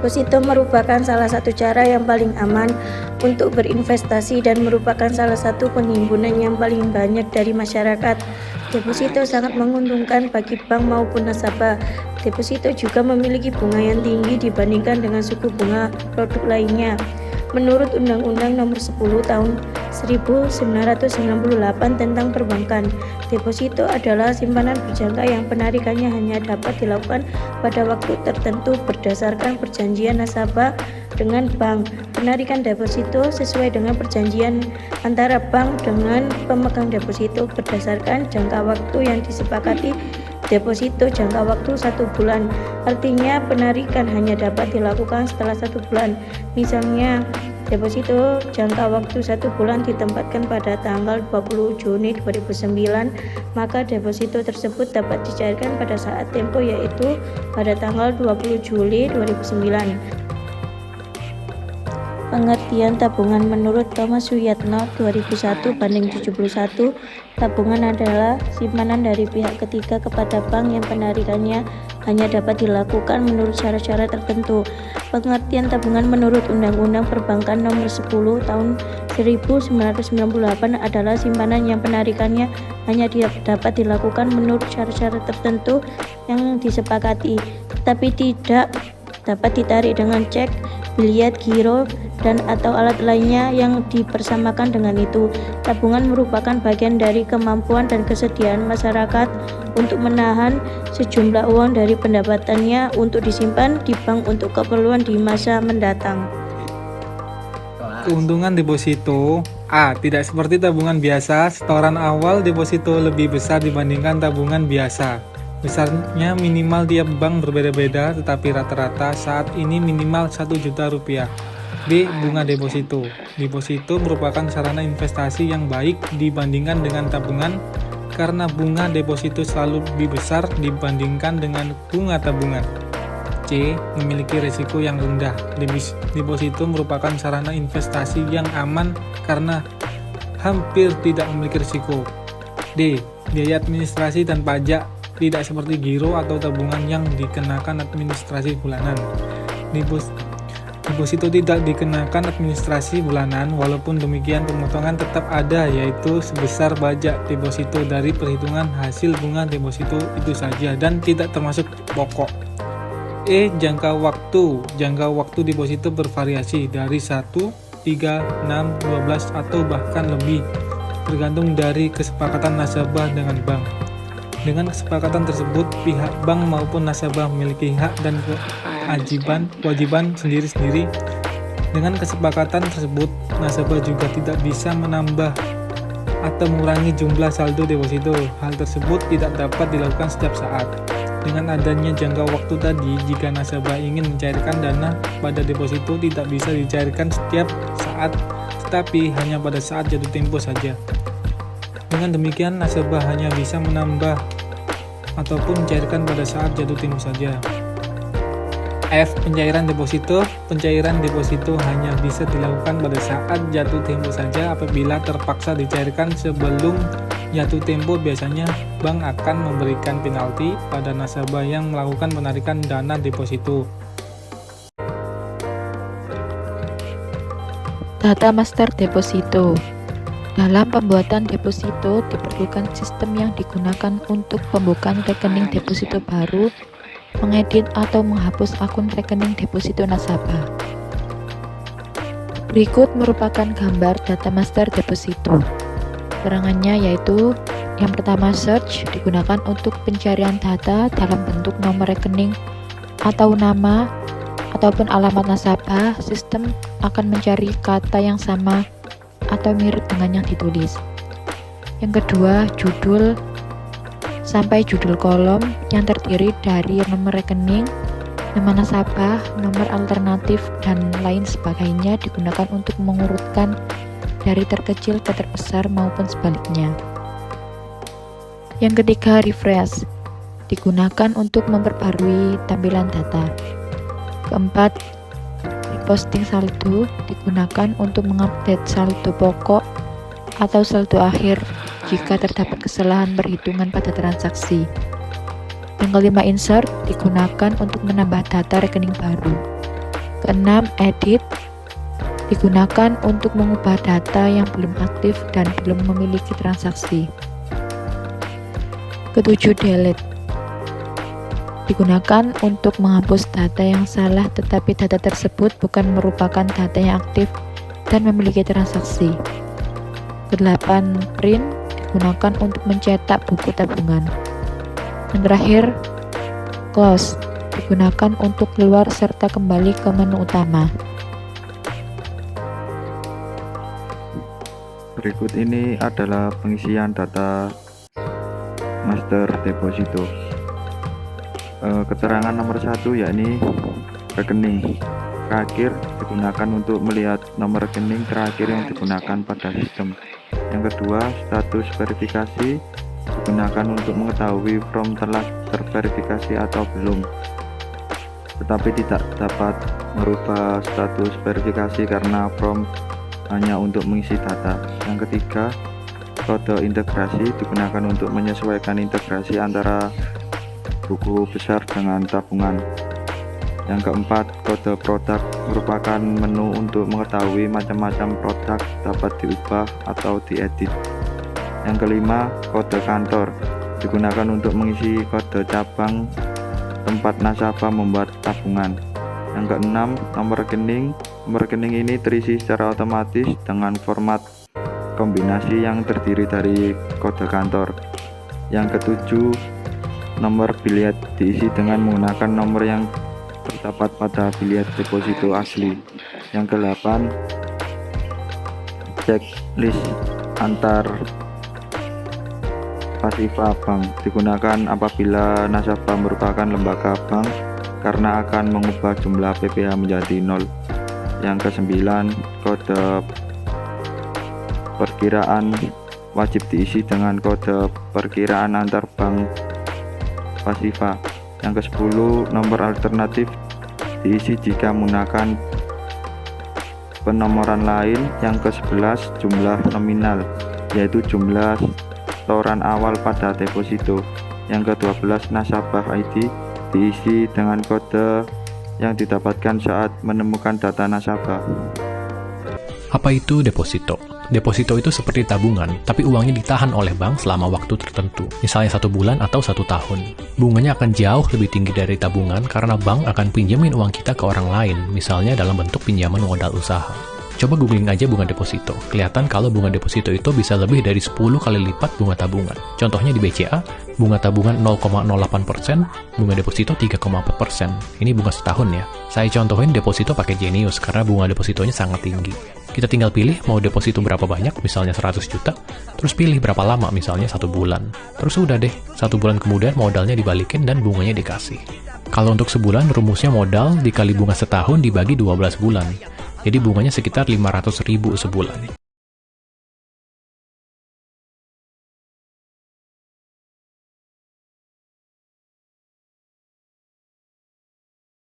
Deposito merupakan salah satu cara yang paling aman untuk berinvestasi dan merupakan salah satu penghimpunan yang paling banyak dari masyarakat. Deposito sangat menguntungkan bagi bank maupun nasabah. Deposito juga memiliki bunga yang tinggi dibandingkan dengan suku bunga produk lainnya. Menurut Undang-Undang Nomor 10 Tahun 1998 tentang Perbankan, deposito adalah simpanan berjangka yang penarikannya hanya dapat dilakukan pada waktu tertentu berdasarkan perjanjian nasabah dengan bank. Penarikan deposito sesuai dengan perjanjian antara bank dengan pemegang deposito berdasarkan jangka waktu yang disepakati. Deposito jangka waktu 1 bulan, artinya penarikan hanya dapat dilakukan setelah 1 bulan. Misalnya, deposito jangka waktu 1 bulan ditempatkan pada tanggal 20 Juni 2009, maka deposito tersebut dapat dicairkan pada saat tempo yaitu pada tanggal 20 Juli 2009. Pengertian tabungan menurut Thomas Suyatno 2001/71, tabungan adalah simpanan dari pihak ketiga kepada bank yang penarikannya hanya dapat dilakukan menurut syarat-syarat tertentu. Pengertian tabungan menurut Undang-Undang Perbankan Nomor 10 Tahun 1998 adalah simpanan yang penarikannya hanya dapat dilakukan menurut syarat-syarat tertentu yang disepakati, tetapi tidak dapat ditarik dengan cek, biliet, giro, dan atau alat lainnya yang dipersamakan dengan itu. Tabungan merupakan bagian dari kemampuan dan kesediaan masyarakat untuk menahan sejumlah uang dari pendapatannya untuk disimpan di bank untuk keperluan di masa mendatang. Keuntungan deposito: A. Tidak seperti tabungan biasa, setoran awal deposito lebih besar dibandingkan tabungan biasa. Besarnya minimal tiap bank berbeda-beda, tetapi rata-rata saat ini minimal 1 juta rupiah. B. Bunga deposito. Deposito merupakan sarana investasi yang baik dibandingkan dengan tabungan karena bunga deposito selalu lebih besar dibandingkan dengan bunga tabungan. C. Memiliki risiko yang rendah. Deposito merupakan sarana investasi yang aman karena hampir tidak memiliki risiko. D. Biaya administrasi dan pajak tidak seperti giro atau tabungan yang dikenakan administrasi bulanan. Deposito tidak dikenakan administrasi bulanan, walaupun demikian pemotongan tetap ada, yaitu sebesar pajak deposito dari perhitungan hasil bunga deposito itu saja dan tidak termasuk pokok. E. Jangka waktu. Jangka waktu deposito bervariasi dari 1, 3, 6, 12 atau bahkan lebih, tergantung dari kesepakatan nasabah dengan bank. Dengan kesepakatan tersebut, pihak bank maupun nasabah memiliki hak dan kewajiban sendiri-sendiri. Dengan kesepakatan tersebut, nasabah juga tidak bisa menambah atau mengurangi jumlah saldo deposito. Hal tersebut tidak dapat dilakukan setiap saat. Dengan adanya jangka waktu tadi, jika nasabah ingin mencairkan dana pada deposito tidak bisa dicairkan setiap saat, tetapi hanya pada saat jatuh tempo saja. Dengan demikian, nasabah hanya bisa menambah ataupun mencairkan pada saat jatuh tempo saja. F. Pencairan deposito. Pencairan deposito hanya bisa dilakukan pada saat jatuh tempo saja. Apabila terpaksa dicairkan sebelum jatuh tempo, biasanya bank akan memberikan penalti pada nasabah yang melakukan penarikan dana deposito. Data master deposito. Dalam pembuatan deposito diperlukan sistem yang digunakan untuk pembukaan rekening deposito baru, mengedit atau menghapus akun rekening deposito nasabah. Berikut merupakan gambar data master deposito. Keterangannya yaitu: yang pertama, search digunakan untuk pencarian data dalam bentuk nomor rekening atau nama ataupun alamat nasabah. Sistem akan mencari kata yang sama atau mirip dengan yang ditulis. Yang kedua, judul sampai judul kolom yang terdiri dari nomor rekening, nama nasabah, nomor alternatif, dan lain sebagainya digunakan untuk mengurutkan dari terkecil ke terbesar maupun sebaliknya. Yang ketiga, refresh digunakan untuk memperbarui tampilan data. Keempat, posting saldo digunakan untuk mengupdate saldo pokok atau saldo akhir jika terdapat kesalahan perhitungan pada transaksi. Yang kelima, insert digunakan untuk menambah data rekening baru. Keenam, edit digunakan untuk mengubah data yang belum aktif dan belum memiliki transaksi. Ketujuh, delete digunakan untuk menghapus data yang salah tetapi data tersebut bukan merupakan data yang aktif dan memiliki transaksi. Kedelapan, print digunakan untuk mencetak buku tabungan. Yang terakhir, close digunakan untuk keluar serta kembali ke menu utama. Berikut ini adalah pengisian data master deposito. Keterangan nomor 1 yakni rekening terakhir digunakan untuk melihat nomor rekening terakhir yang digunakan pada sistem. Yang kedua, status verifikasi digunakan untuk mengetahui form telah terverifikasi atau belum, tetapi tidak dapat merubah status verifikasi karena form hanya untuk mengisi data. Yang ketiga, kode integrasi digunakan untuk menyesuaikan integrasi antara buku besar dengan tabungan. Yang keempat, kode produk merupakan menu untuk mengetahui macam-macam produk dapat diubah atau diedit. Yang kelima, kode kantor digunakan untuk mengisi kode cabang tempat nasabah membuat tabungan. Yang keenam, nomor rekening. Nomor rekening ini terisi secara otomatis dengan format kombinasi yang terdiri dari kode kantor. Yang ketujuh, nomor bilet diisi dengan menggunakan nomor yang terdapat pada bilet deposito asli. Yang ke-8, checklist antar pasifa bank digunakan apabila nasabah merupakan lembaga bank karena akan mengubah jumlah PPh menjadi 0. Yang ke-9, kode perkiraan wajib diisi dengan kode perkiraan antar bank pasifa. Yang ke-10, nomor alternatif diisi jika menggunakan penomoran lain. Yang ke-11, jumlah nominal yaitu jumlah setoran awal pada deposito. Yang ke-12, nasabah ID diisi dengan kode yang didapatkan saat menemukan data nasabah. Apa itu deposito? Deposito itu seperti tabungan, tapi uangnya ditahan oleh bank selama waktu tertentu, misalnya 1 bulan atau 1 tahun. Bunganya akan jauh lebih tinggi dari tabungan karena bank akan pinjamin uang kita ke orang lain, misalnya dalam bentuk pinjaman modal usaha. Coba googling aja bunga deposito, kelihatan kalau bunga deposito itu bisa lebih dari 10 kali lipat bunga tabungan. Contohnya di BCA, bunga tabungan 0,08%, bunga deposito 3,4%. Ini bunga setahun ya. Saya contohin deposito pakai Genius karena bunga depositonya sangat tinggi. Kita tinggal pilih mau deposito berapa banyak, misalnya 100 juta, terus pilih berapa lama, misalnya 1 bulan. Terus udah deh, 1 bulan kemudian modalnya dibalikin dan bunganya dikasih. Kalau untuk sebulan, rumusnya modal dikali bunga setahun dibagi 12 bulan. Jadi bunganya sekitar 500.000 sebulan.